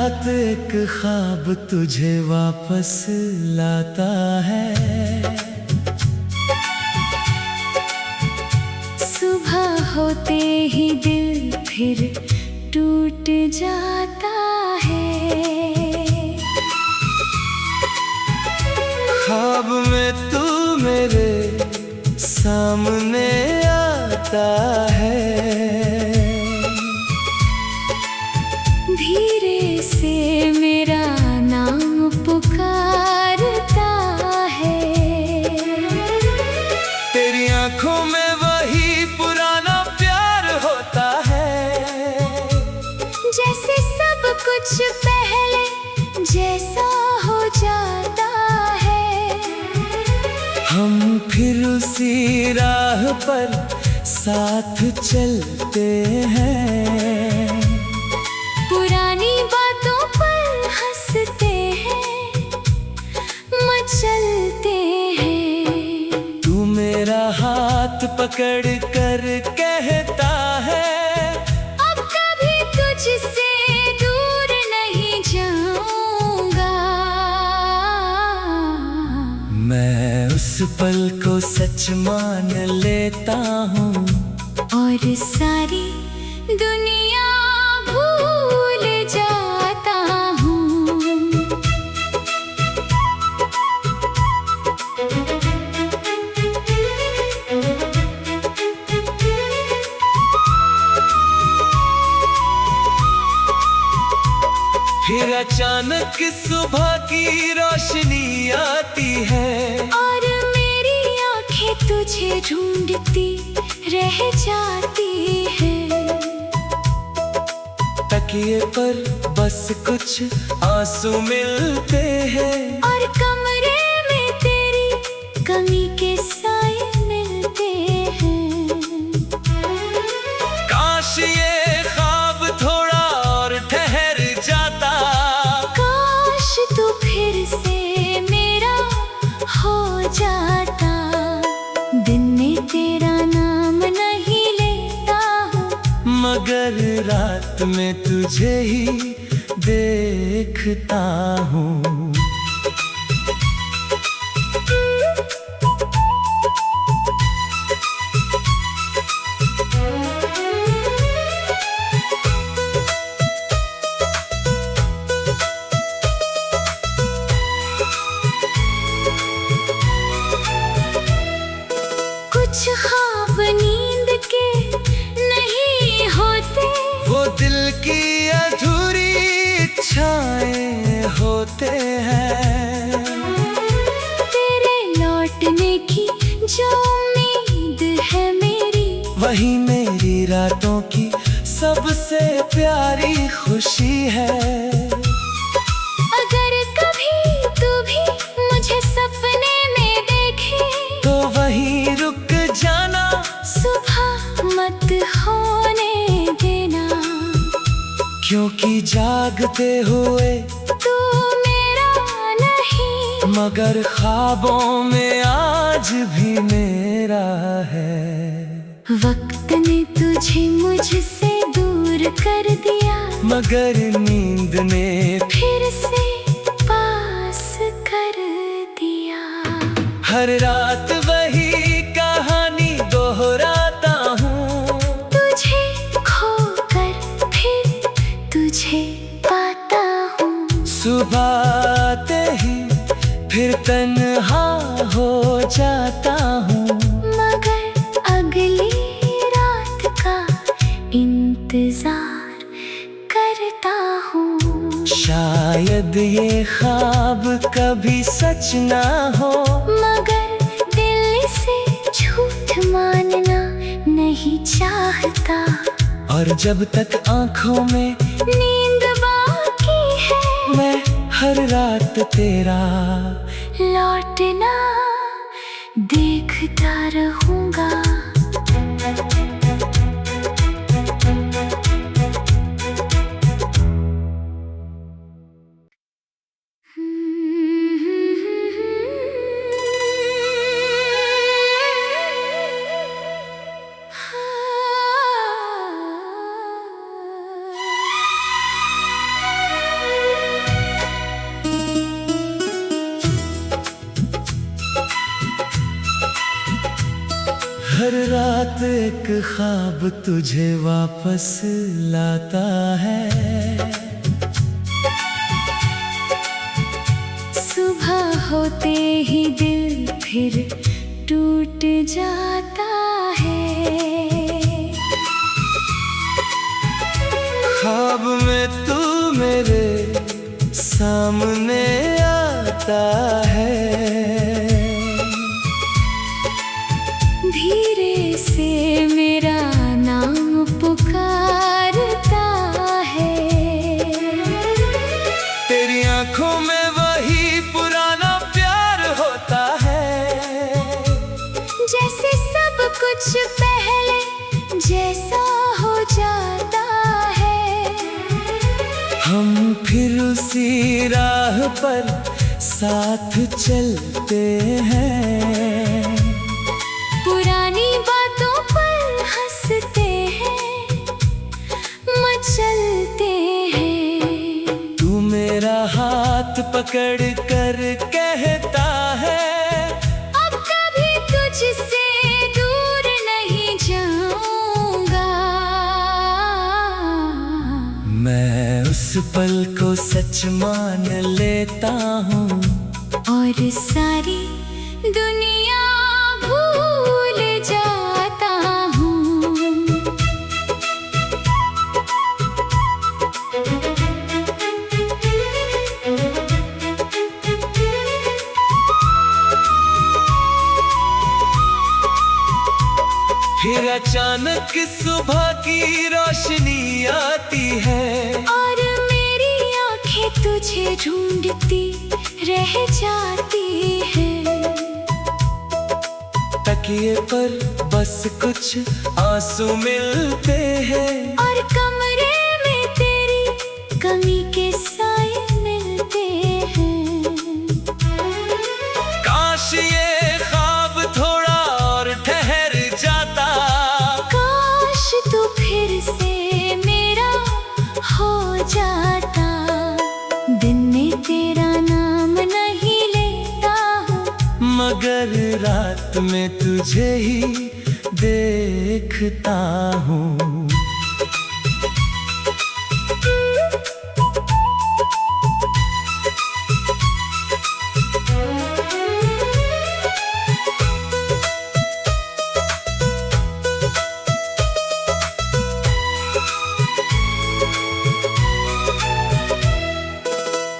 रात एक ख्वाब तुझे वापस लाता है। सुबह होते ही दिल फिर टूट जाता है। ख्वाब में तू मेरे सामने आता है। धीरे से मेरा नाम पुकारता है। तेरी आंखों में वही पुराना प्यार होता है। जैसे सब कुछ पहले जैसा हो जाता है। हम फिर उसी राह पर साथ चलते हैं। पुरानी बातों पर हंसते हैं, मचलते हैं। तू मेरा हाथ पकड़ कर कहता है, अब कभी तुझसे दूर नहीं जाऊंगा। मैं उस पल को सच मान लेता हूँ और सारी दुनिया भूल जाता हूँ। फिर अचानक सुबह की रोशनी आती है और मेरी आंखें तुझे ढूंढती रह जाती है। तकिए पर बस कुछ आंसू मिलते हैं और कमरे में तेरी कमी के साए मिलते हैं। काश ये ख्वाब थोड़ा और ठहर जाता। काश तू फिर से मेरा हो जाता। दिन में तेरा नाम नहीं लेता हूँ, मगर रात में तुझे ही देखता हूँ। कुछ ख्वाब नींद के नहीं होते, वो दिल की अधूरी इच्छाएं होते हैं। तेरे लौटने की जो उम्मीद है मेरी, वही मेरी रातों की सबसे प्यारी खुशी है। अगर कभी तू भी मुझे सपने में देखे, तो वहीं रुक जाना, सुबह मत होने देना। क्योंकि जागते हुए तू मेरा नहीं, मगर ख्वाबों में आज भी मेरा है। वक्त ने तुझे मुझसे दूर कर दिया, मगर नींद ने फिर से पास कर दिया। हर रात वही कहानी दोहराता हूँ। तुझे खोकर फिर तुझे पाता हूँ। सुबह आते ही फिर तन्हा हो जाता हूँ। मगर अगली रात का इंतजार करता हूँ। शायद ये ख्वाब कभी सच ना हो, मगर दिल से झूठ मानना नहीं चाहता। और जब तक आंखों में नींद बाकी है, मैं हर रात तेरा लौटना देखता रहूंगा। हर रात एक ख्वाब तुझे वापस लाता है। सुबह होते ही दिल फिर टूट जाता है। ख्वाब में तू मेरे सामने आता है। धीरे से मेरा नाम पुकारता है। तेरी आंखों में वही पुराना प्यार होता है। जैसे सब कुछ पहले जैसा हो जाता है। हम फिर उसी राह पर साथ चलते हैं। पुरानी बातों पर हंसते हैं, मचलते हैं। तू मेरा हाथ पकड़ कर कहता है, अब कभी तुझसे दूर नहीं जाऊंगा। मैं उस पल को सच मान लेता हूँ और सारी दुनिया भूल जाता हूँ। फिर अचानक सुबह की रोशनी आती है और मेरी आंखें तुझे ढूंढती रह जाती है। तकिए पर बस कुछ आंसू मिलते हैं और कमरे में तेरी कमी के साए मिलते हैं। काश ये ख्वाब थोड़ा और ठहर जाता। काश तू फिर से मेरा हो जाता। दिन में तेरा नाम नहीं लेता हूँ, मगर रात में तुझे ही देखता हूँ।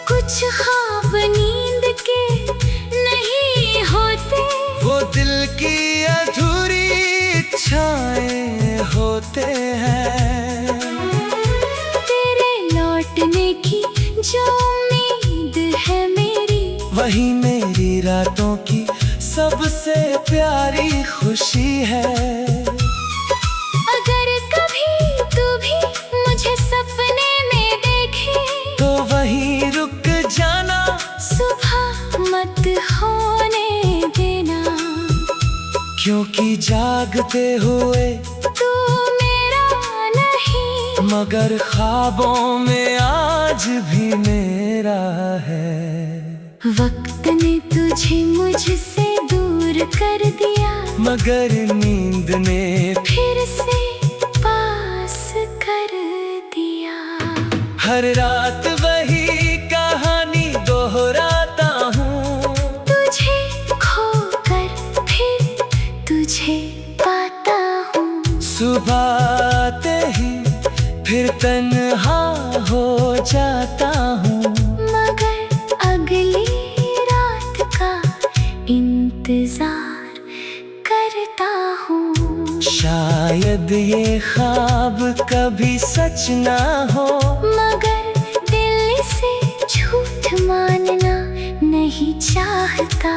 कुछ ख्वाब नींद के नहीं होते, वो दिल की अधूरी इच्छाएं होते हैं। तेरे लौटने की जो उम्मीद है मेरी, वही मेरी रातों की सबसे प्यारी खुशी है। अगर कभी तू भी मुझे सपने में देखे, तो वहीं रुक जाना, सुबह मत होने देना। क्योंकि जागते हुए तू मेरा नहीं, मगर ख्वाबों में आज भी मेरा है। वक्त ने तुझे मुझसे दूर कर दिया, मगर नींद ने फिर से पास कर दिया। हर रात वही कहानी दोहराता हूँ, तुझे खोकर फिर तुझे पाता हूँ। सुबह आते ही फिर तन्हा हो जाता हूँ। मगर अगली रात का इंतजार करता हूँ। शायद ये ख्वाब कभी सच ना हो, मगर दिल से झूठ मानना नहीं चाहता।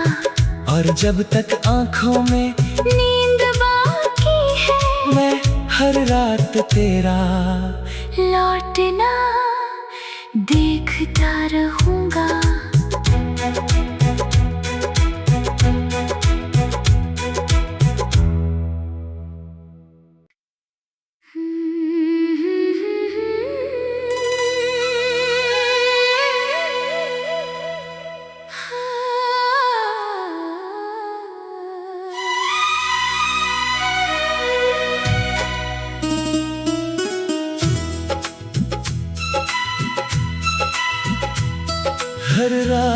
और जब तक आंखों में नींद बाकी है, मैं हर रात तेरा लौटना देखता रहूंगा।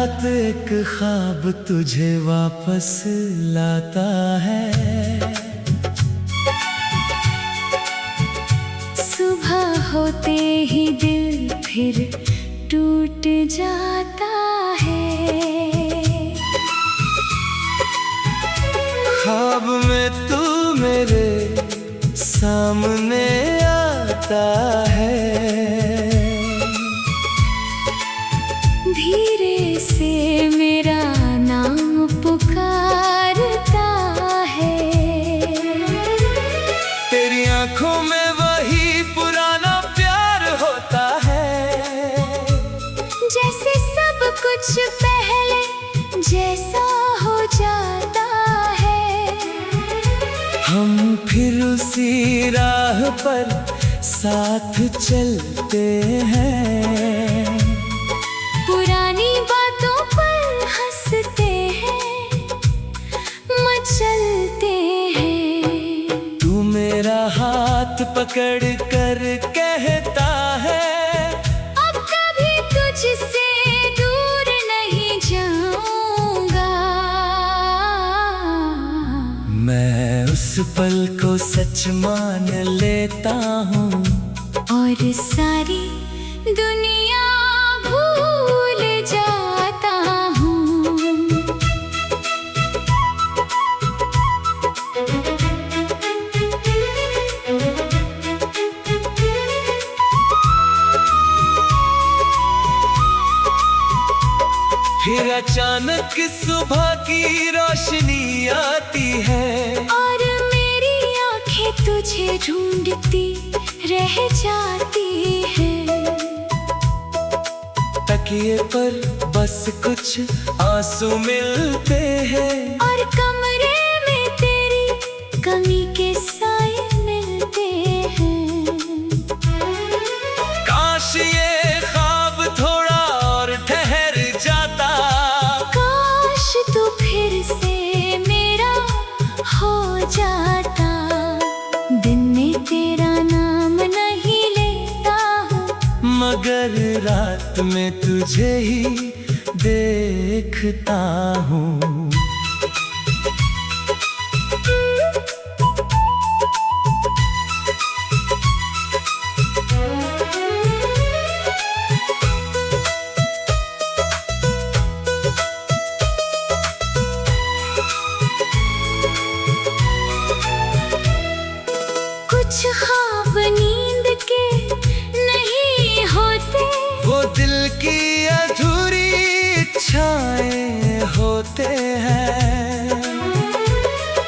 रात एक ख्वाब तुझे वापस लाता है। सुबह होते ही दिल फिर टूट जाता है। ख्वाब में तू मेरे सामने आता है। धीरे से मेरा नाम पुकारता है। तेरी आंखों में वही पुराना प्यार होता है। जैसे सब कुछ पहले जैसा हो जाता है। हम फिर उसी राह पर साथ चलते हैं। पुरानी बातों पर हंसते हैं, मचलते हैं। तू मेरा हाथ पकड़ कर कहता है, अब कभी तुझसे दूर नहीं जाऊंगा। मैं उस पल को सच मान लेता हूँ और सारी दुनिया भूल जाता हूँ। फिर अचानक सुबह की रोशनी आती है और मेरी आंखें तुझे ढूंढती रह जाती है। तकिए पर बस कुछ आंसू मिलते हैं और कमरे में तेरी कमी के साए मिलते हैं। काश ये ख्वाब थोड़ा और ठहर जाता। काश तू फिर से मेरा हो जाता। दिन में तेरा नाम नहीं लेता हूँ, मगर रात में तुझे ही देखता हूँ। कुछ ख्वाब नींद के नहीं होते, वो दिल की अधूरी इच्छाएं होते हैं।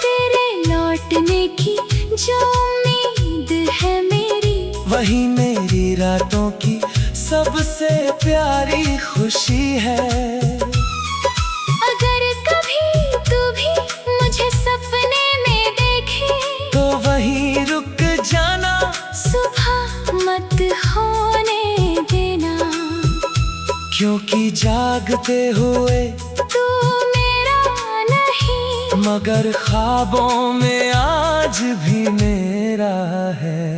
तेरे लौटने की जो उम्मीद है मेरी, वही मेरी रातों की सबसे प्यारी खुशी है। अगर कभी तू भी मुझे सपने में देखे, तो वहीं रुक जाना, सुबह मत होने देना। क्योंकि जागते हुए तू मेरा नहीं, मगर ख्वाबों में आज भी मेरा है।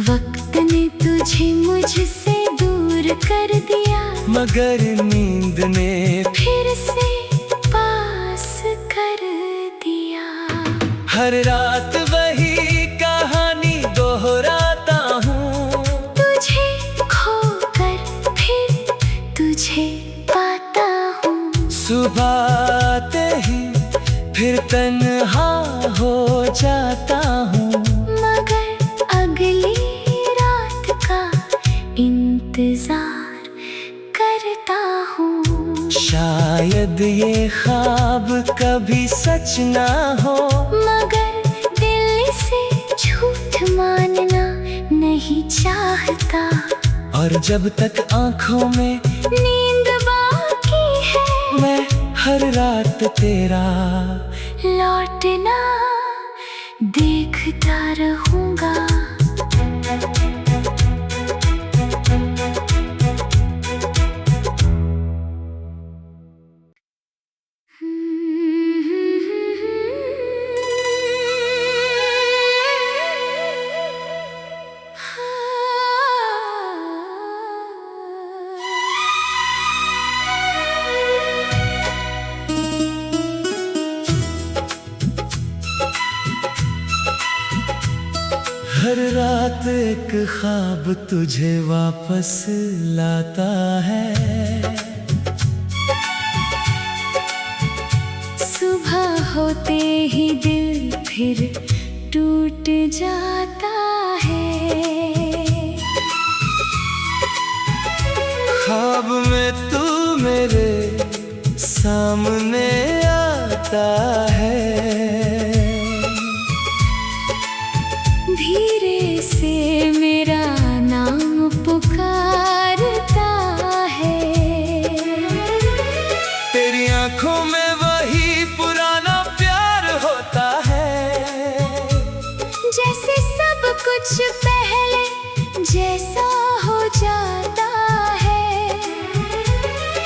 वक्त ने तुझे मुझसे दूर कर दिया, मगर नींद ने फिर से पास कर दिया। हर रात वही कहानी दोहराता हूँ। तुझे खोकर फिर तुझे पाता हूँ। सुबह आते ही फिर तन्हा हो जाता हूँ। मगर अगली रात का इंतजार करता हूँ। शायद ये ख्वाब कभी सच ना हो, मगर दिल से झूठ मानना नहीं चाहता। और जब तक आंखों में नींद बाकी है, मैं हर रात तेरा लौटना देखता रहूंगा। हर रात एक ख्वाब तुझे वापस लाता है। सुबह होते ही दिल फिर टूट जाता है। ख्वाब में तू मेरे सामने आता है। धीरे से मेरा नाम पुकारता है। तेरी आंखों में वही पुराना प्यार होता है। जैसे सब कुछ पहले जैसा हो जाता है।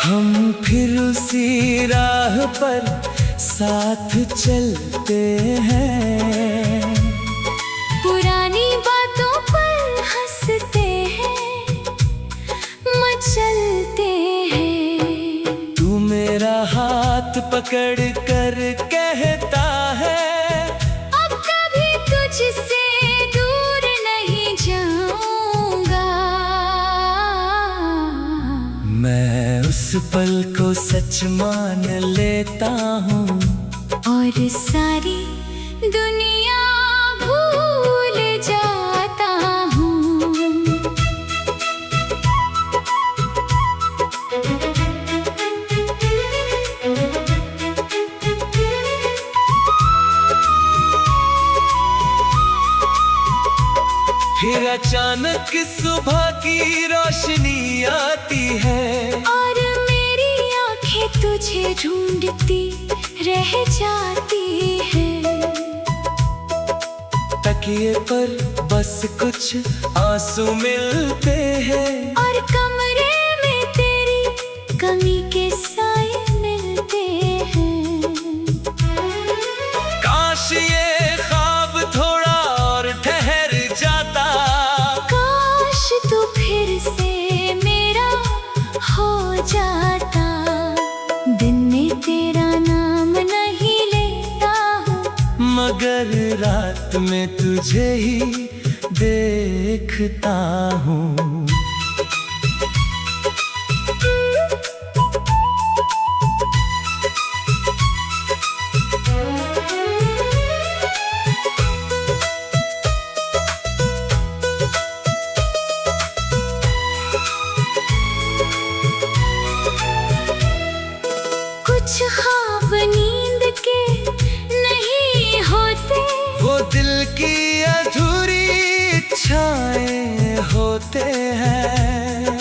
हम फिर उसी राह पर साथ चलते हैं। पुरानी बातों पर हंसते हैं, मचलते हैं। तू मेरा हाथ पकड़ कर कहता है, अब कभी तुझसे दूर नहीं जाऊंगा। मैं उस पल को सच मान लेता हूँ और सारी दुनिया भूल जाता हूँ। फिर अचानक सुबह की रोशनी आती है और मेरी आंखें तुझे ढूंढती रह जाती है। तकिए पर बस कुछ आंसू मिलते हैं और कमरे में तेरी कमी के साए मिलते हैं। काश ये ख्वाब थोड़ा और ठहर जाता। काश तू फिर से मेरा हो जाता। दिन में तेरा नाम नहीं लेता हूँ, मगर रात में तुझे ही देखता हूँ। कुछ ख्वाब नींद के नहीं होते, वो दिल की अधूरी इच्छाएं होते हैं।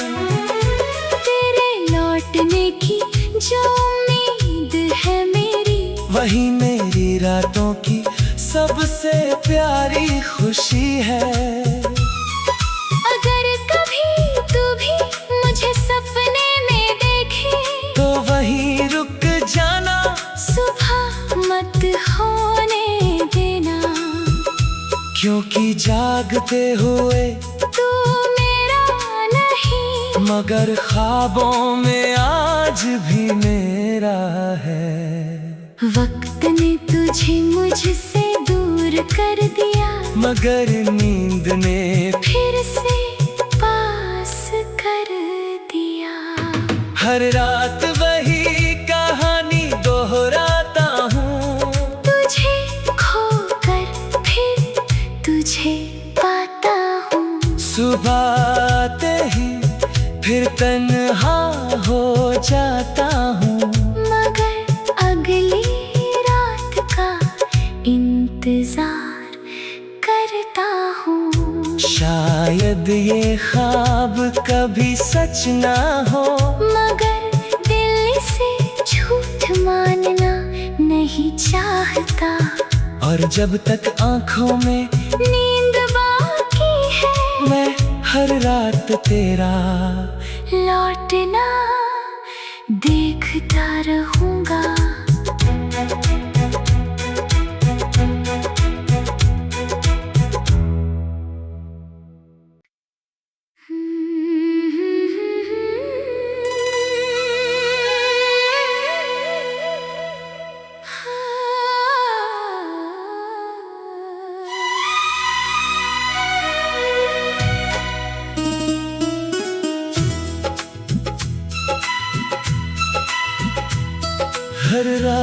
तेरे लौटने की जो उम्मीद है मेरी, वही मेरी रातों की सबसे प्यारी खुशी है। अगर कभी तू भी मुझे सपने में देखे, तो वहीं रुक जाना, सुबह मत होने देना। क्योंकि जागते हुए तू मेरा नहीं, मगर ख्वाबों में आज भी मेरा है। वक्त ने तुझे मुझसे दूर कर दिया, मगर नींद ने फिर से पास कर दिया। हर रात वही कहानी दोहराता हूँ। तुझे खोकर फिर तुझे पाता हूँ। सुबह आते ही फिर तन्हा हो जाता हूँ। मगर अगली रात का इंतजार करता हूँ। शायद ये ख्वाब कभी सच ना हो, मगर दिल से झूठ मानना नहीं चाहता। और जब तक आंखों में नींद बाकी है, मैं हर रात तेरा लौटना देखता रहूंगा।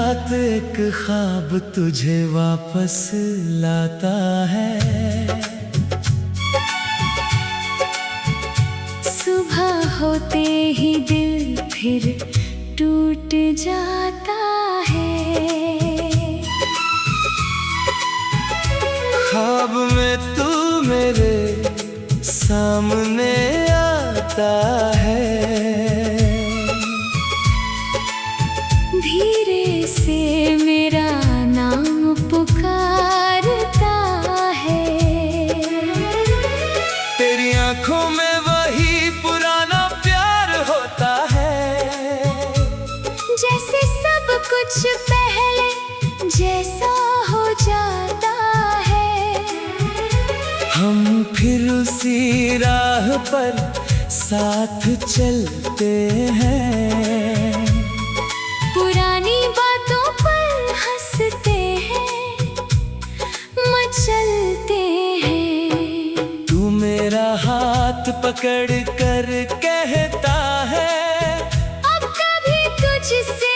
रात एक ख्वाब तुझे वापस लाता है। सुबह होते ही दिल फिर टूट जाता है। ख्वाब में तू मेरे सामने आता है। धीरे से मेरा नाम पुकारता है। तेरी आंखों में वही पुराना प्यार होता है। जैसे सब कुछ पहले जैसा हो जाता है। हम फिर उसी राह पर साथ चलते हैं। पुरानी बातों पर हंसते हैं, मचलते हैं। तू मेरा हाथ पकड़ कर कहता है, अब कभी तुझसे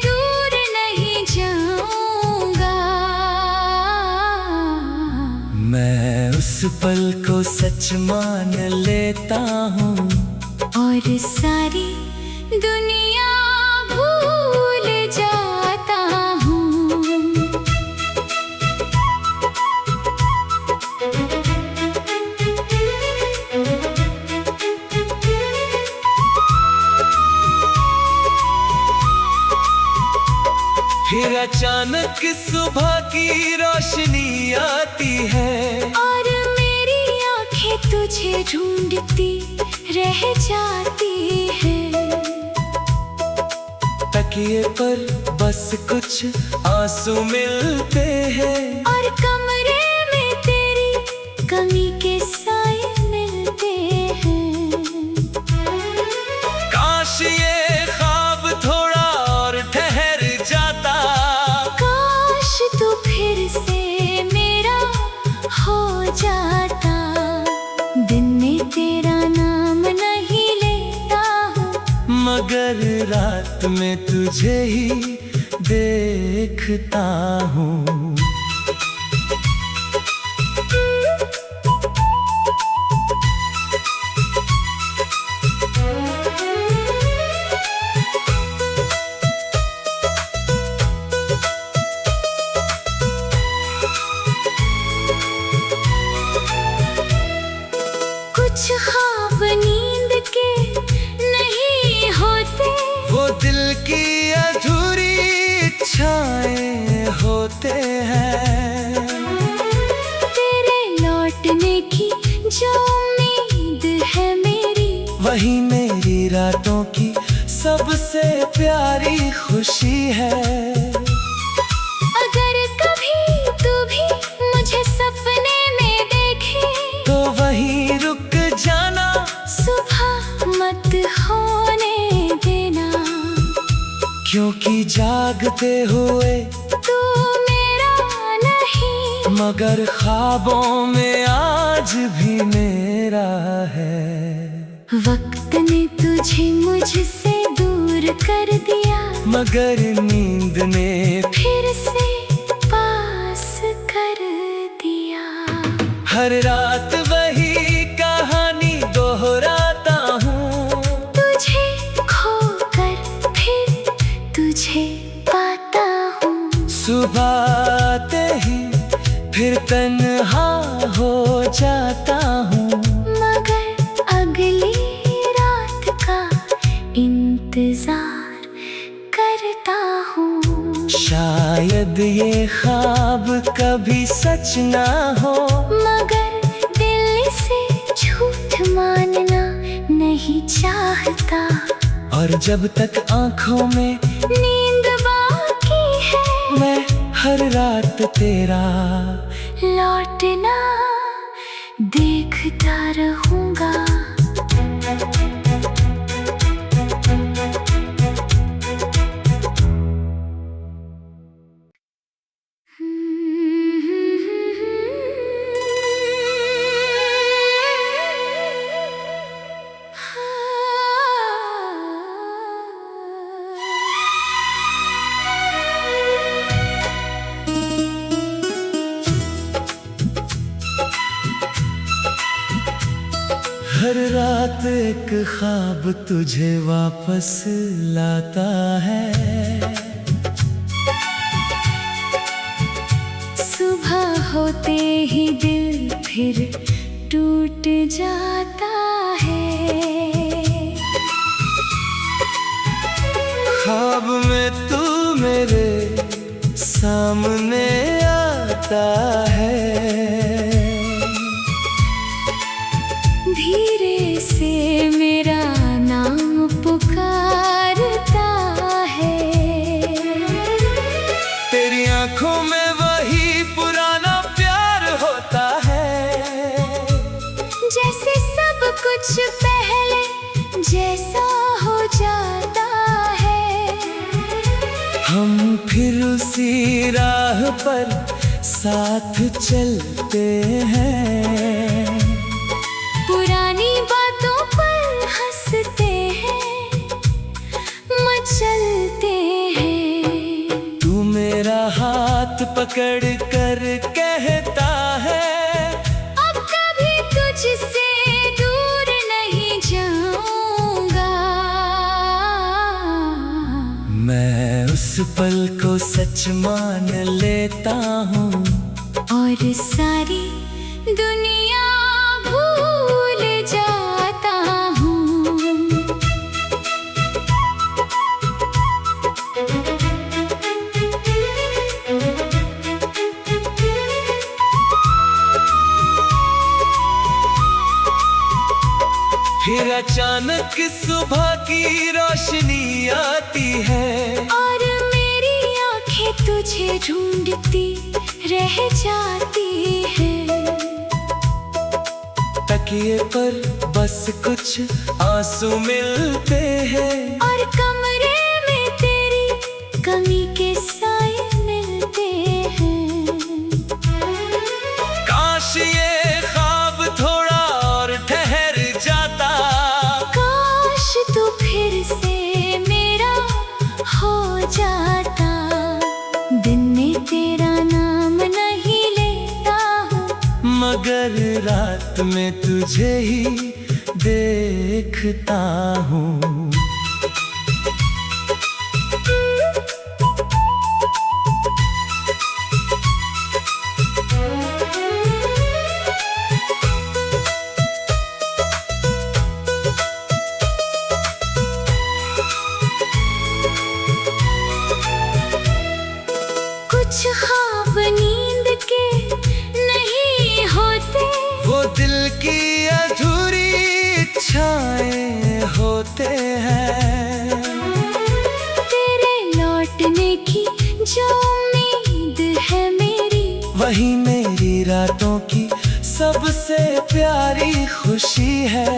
दूर नहीं जाऊंगा। मैं उस पल को सच मान लेता हूँ और सारी दुनिया भूल जाता हूँ। फिर अचानक सुबह की रोशनी आती है और मेरी आंखें तुझे ढूंढती रह जाती है। तकिए पर बस कुछ आंसू मिलते हैं और कमरे में तेरी कमी के साए मिलते हैं। काश ये ख्वाब थोड़ा और ठहर जाता। काश तू फिर से मेरा हो जाता। दिन में तेरा नाम नहीं लेता हूँ, मगर रात में तुझे ही देखता हूँ। कुछ ख्वाब नींद के नहीं होते, वो दिल की अधूरी इच्छाएं होते हैं। तेरे लौटने की जो उम्मीद है मेरी, वही मेरी रातों की सबसे प्यारी खुशी है। अगर कभी तू भी मुझे सपने में देखे, तो वहीं रुक जाना, सुबह मत होने देना। क्योंकि जागते हुए तू मेरा नहीं, मगर ख्वाबों में आज भी मेरा है। वक्त ने तुझे मुझसे दूर कर दिया, मगर नींद ने फिर से पास कर दिया। हर रात वही कहानी दोहराता हूँ। तुझे खोकर फिर तुझे पाता हूँ। सुबह आते ही फिर तन्हा हो जाता हूँ। मगर अगली रात का इंतजार करता हूँ। शायद ये ख्वाब कभी सच ना हो, मगर दिल से झूठ मानना नहीं चाहता। और जब तक आंखों में नींद बाकी है, मैं हर रात तेरा लौटना देखता रहूंगा। हर रात एक ख्वाब तुझे वापस लाता है। सुबह होते ही दिल फिर टूट जाता है। ख्वाब में तू मेरे सामने आता है। धीरे से मेरा नाम पुकारता है। तेरी आंखों में वही पुराना प्यार होता है। जैसे सब कुछ पहले जैसा हो जाता है। हम फिर उसी राह पर साथ चलते हैं। पुरानी बातों पर हंसते हैं, मचलते हैं। तू मेरा हाथ पकड़ कर कहता है, अब कभी तुझसे दूर नहीं जाऊंगा। मैं उस पल को सच मान लेता हूँ और सारी दुनिया भूल जाता हूँ। फिर अचानक सुबह की रोशनी आती है और मेरी आंखें तुझे ढूंढती रह जाती है। तकिए पर बस कुछ आंसू मिलते हैं और कमरे में तेरी कमी के साए मिलते हैं। काश ये ख्वाब थोड़ा और ठहर जाता। काश तू फिर से मेरा हो जाता। दिन में तेरा नाम नहीं लेता हूँ, मगर रात में तुझे ही देखता हूँ। कुछ ख्वाब नींद के नहीं होते, वो दिल की अधूरी इच्छाएं होते हैं। तेरे लौटने की जो उम्मीद है मेरी, वही मेरी रातों की सबसे प्यारी खुशी है।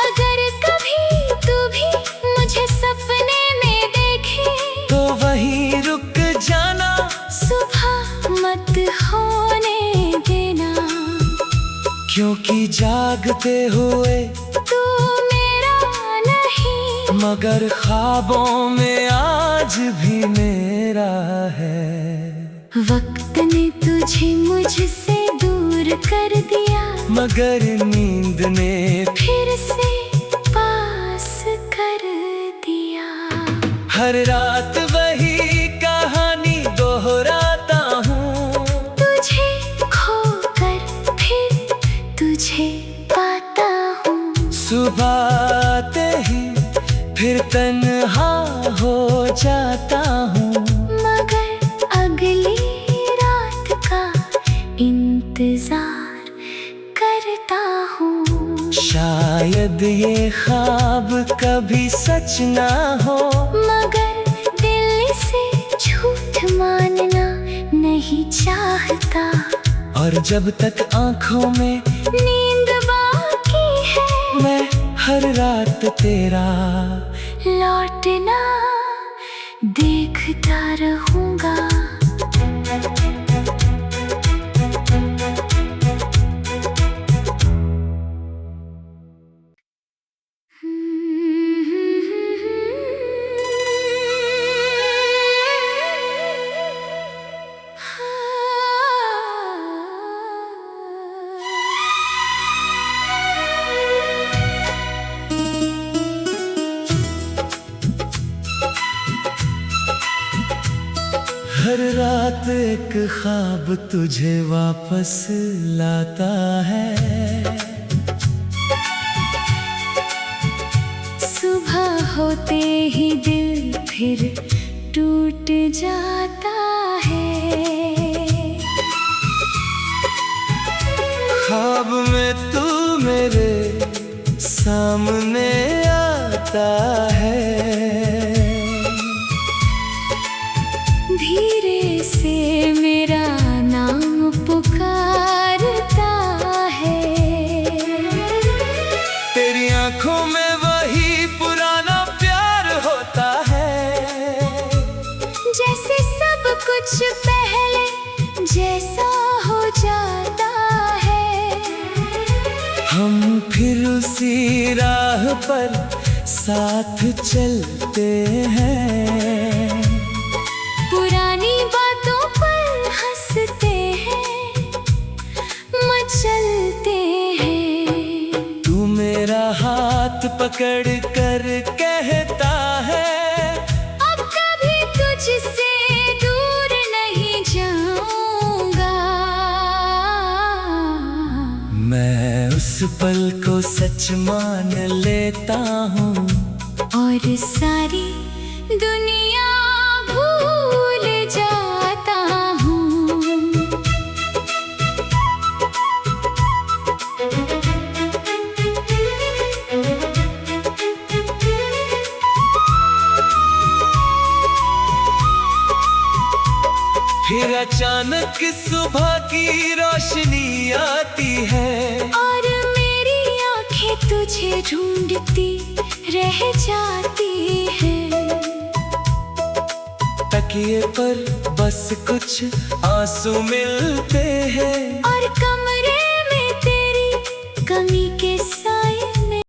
अगर कभी तू भी मुझे सपने में देखे, तो वहीं रुक जाना, सुबह मत होने देना। क्योंकि जागते हुए तू मेरा नहीं, मगर ख्वाबों में आज भी मेरा है। वक्त ने तुझे मुझसे दूर कर दिया, मगर नींद ने फिर से पास कर दिया। हर रात वही कहानी दोहराता हूँ। तुझे खोकर फिर तुझे पाता हूँ। सुबह आते ही फिर तन्हा हो जाता हूँ। मगर अगली रात का इंतजार करता हूँ। शायद ये ख्वाब कभी सच ना हो, मगर दिल से झूठ मानना नहीं चाहता। और जब तक आंखों में नींद बाकी है, मैं हर रात तेरा लौटना देखता रहूंगा। रात एक ख्वाब तुझे वापस लाता है। सुबह होते ही दिल फिर टूट जाता है। ख्वाब में तू मेरे सामने आता है। धीरे से मेरा नाम पुकारता है। तेरी आंखों में वही पुराना प्यार होता है। जैसे सब कुछ पहले जैसा हो जाता है। हम फिर उसी राह पर साथ चलते हैं। पुरानी बातों पर हंसते हैं, मचलते हैं। तू मेरा हाथ पकड़ कर कहता है, अब कभी तुझसे दूर नहीं जाऊंगा। मैं उस पल को सच मान लेता हूँ और सारी दुनिया भूल जाता हूँ। फिर अचानक सुबह की रोशनी आती है और मेरी आंखें तुझे ढूंढती रह जाती है। तकिए पर बस कुछ आंसू मिलते